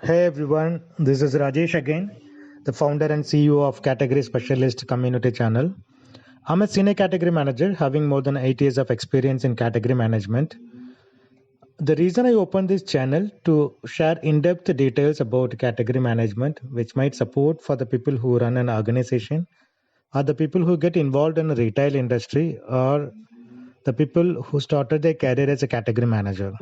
Hey everyone, this is Rajesh again, the founder and CEO of Category Specialist Community Channel. I'm a senior category manager having more than 8 years of experience in category management. The reason I opened this channel to share in-depth details about category management, which might support for the people who run an organization, or the people who get involved in the retail industry, or the people who started their career as a category manager.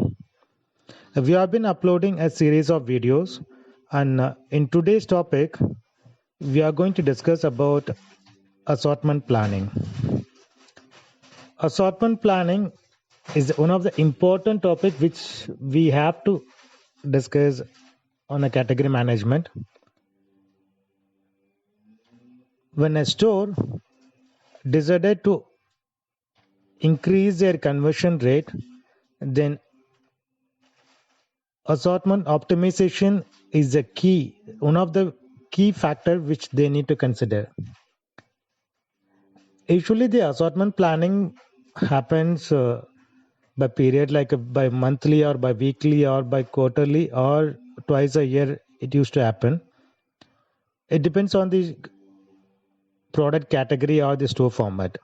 We have been uploading a series of videos, and in today's topic, we are going to discuss about assortment planning. Assortment planning is one of the important topic which we have to discuss on a category management. When a store decided to increase their conversion rate, then assortment optimization is a key, one of the key factor which they need to consider. Usually the assortment planning happens by period, like by monthly or by weekly or by quarterly or twice a year it used to happen. It depends on the product category or the store format.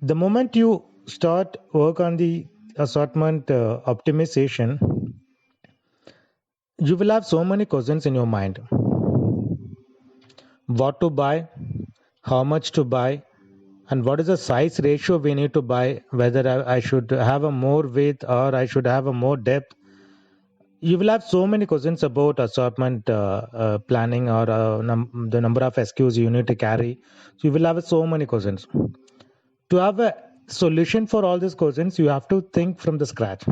The moment you start work on the assortment optimization, you will have so many questions in your mind. What to buy, how much to buy, and what is the size ratio we need to buy, whether I should have a more width or I should have a more depth. You will have so many questions about assortment planning or the number of SKUs you need to carry. So you will have so many questions. To have a solution for all these questions, you have to think from the scratch.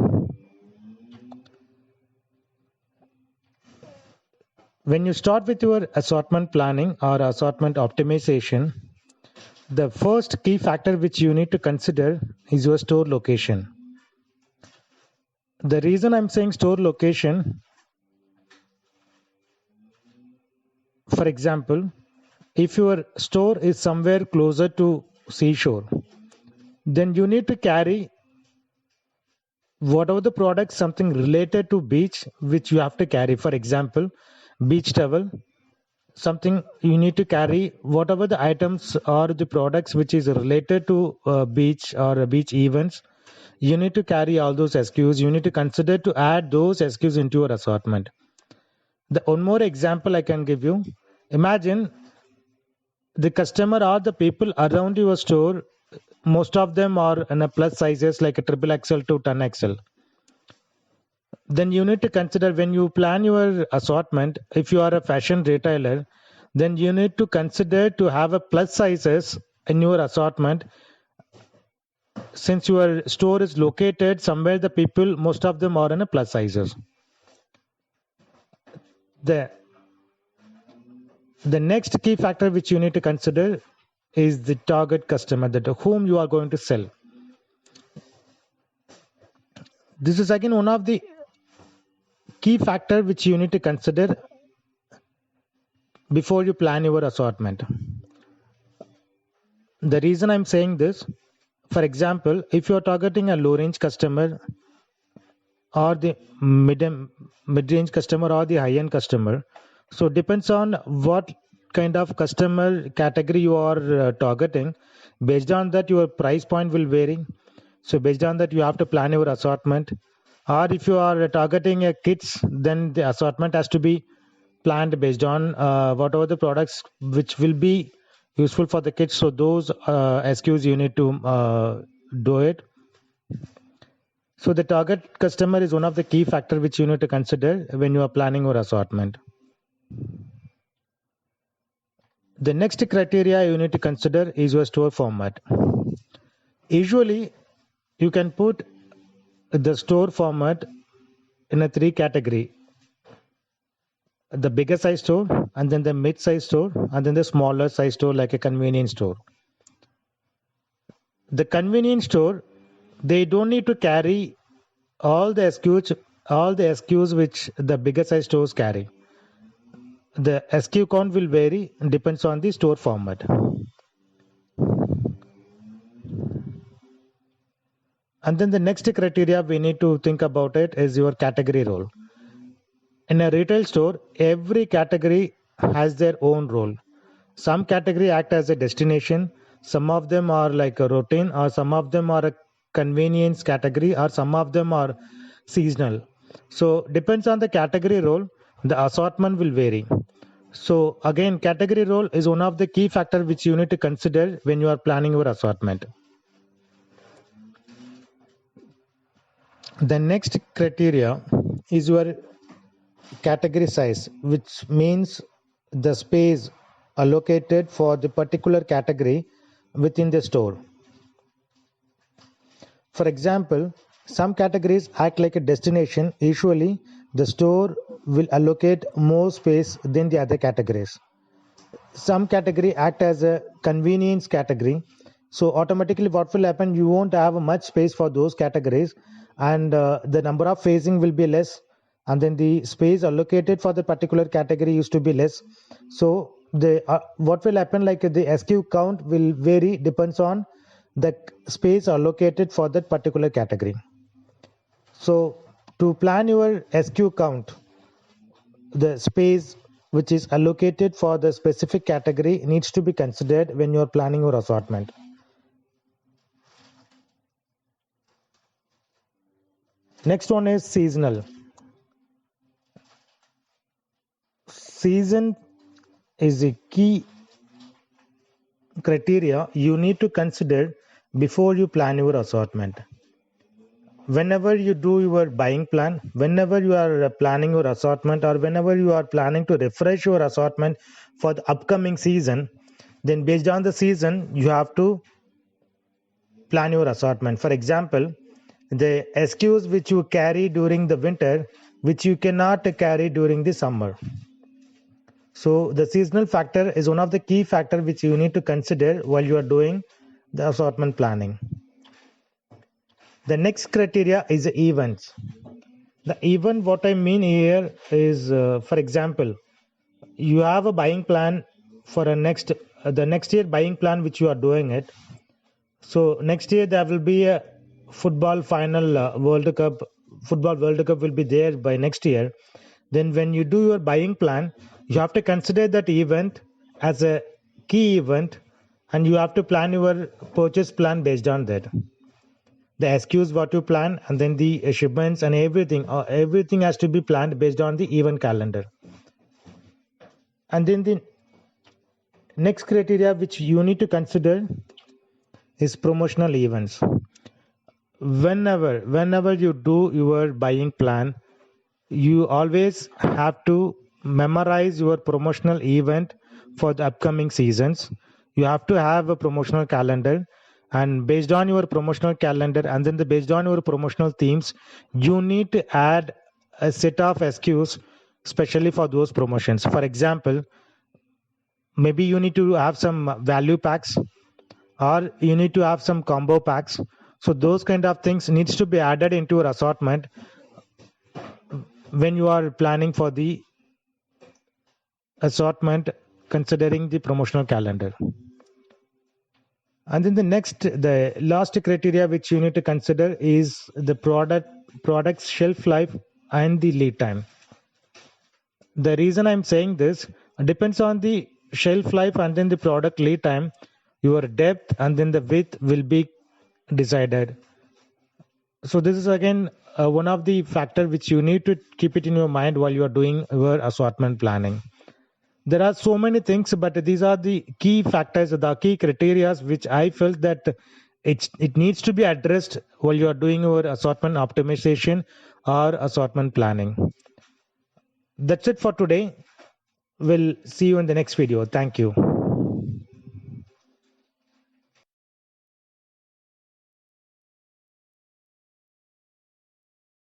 When you start with your assortment planning or assortment optimization, the first key factor which you need to consider is your store location. The reason I'm saying store location, for example, if your store is somewhere closer to seashore, then you need to carry whatever the product, something related to beach, which you have to carry. For example, beach towel, something you need to carry, whatever the items or the products which is related to beach or beach events, you need to carry all those SKUs. You need to consider to add those SKUs into your assortment. The one more example I can give you, imagine the customer or the people around your store, most of them are in a plus sizes like a triple XL to 10XL. Then you need to consider when you plan your assortment, if you are a fashion retailer, then you need to consider to have a plus sizes in your assortment, since your store is located somewhere the people, most of them are in a plus sizes. The next key factor which you need to consider is the target customer, that whom you are going to sell. This is again one of the key factor which you need to consider before you plan your assortment. The reason I'm saying this, for example, if you're targeting a low range customer or the mid-range customer or the high-end customer, so depends on what kind of customer category you are targeting. Based on that, your price point will vary. So based on that, you have to plan your assortment. Or if you are targeting a kids, then the assortment has to be planned based on whatever the products which will be useful for the kids. So those SKUs you need to do it. So the target customer is one of the key factor which you need to consider when you are planning your assortment. The next criteria you need to consider is your store format. Usually, you can put the store format in a three category: the bigger size store, and then the mid size store, and then the smaller size store like a convenience store. The convenience store, they don't need to carry all the SKUs which the bigger size stores carry. The SKU count will vary, depends on the store format. And then the next criteria we need to think about it is your category role. In a retail store, every category has their own role. Some category act as a destination, some of them are like a routine, or some of them are a convenience category, or some of them are seasonal. So depends on the category role, the assortment will vary. So again, category role is one of the key factor which you need to consider when you are planning your assortment. The next criteria is your category size, which means the space allocated for the particular category within the store. For example, some categories act like a destination. Usually, the store will allocate more space than the other categories. Some category act as a convenience category, so automatically what will happen, you won't have much space for those categories, and the number of facing will be less, and then the space allocated for the particular category used to be less. So the what will happen, like the SKU count will vary, depends on the space allocated for that particular category. So to plan your SKU count, the space which is allocated for the specific category needs to be considered when you are planning your assortment. Next one is seasonal. Season is a key criteria you need to consider before you plan your assortment. Whenever you do your buying plan, whenever you are planning your assortment, or whenever you are planning to refresh your assortment for the upcoming season, then based on the season you have to plan your assortment. For example, the SKUs which you carry during the winter, which you cannot carry during the summer. So the seasonal factor is one of the key factor which you need to consider while you are doing the assortment planning. The next criteria is the events. The event, what I mean here is, for example, you have a buying plan for the next year buying plan which you are doing it. So next year there will be a football final, World Cup. Football World Cup will be there by next year. Then when you do your buying plan, you have to consider that event as a key event, and you have to plan your purchase plan based on that. The SKUs what you plan, and then the shipments and everything has to be planned based on the event calendar. And then the next criteria which you need to consider is promotional events. Whenever you do your buying plan, you always have to memorize your promotional event for the upcoming seasons. You have to have a promotional calendar, and based on your promotional calendar, and then based on your promotional themes, you need to add a set of SKUs especially for those promotions. For example, maybe you need to have some value packs, or you need to have some combo packs. So those kind of things needs to be added into your assortment when you are planning for the assortment considering the promotional calendar. And then the last criteria which you need to consider is the product's shelf life and the lead time. The reason I'm saying this depends on the shelf life and then the product lead time. Your depth and then the width will be decided. So this is again one of the factor which you need to keep it in your mind while you are doing your assortment planning. There are so many things, but these are the key factors, the key criteria which I felt that it needs to be addressed while you are doing your assortment optimization or assortment planning. That's it for today. We'll see you in the next video. Thank you.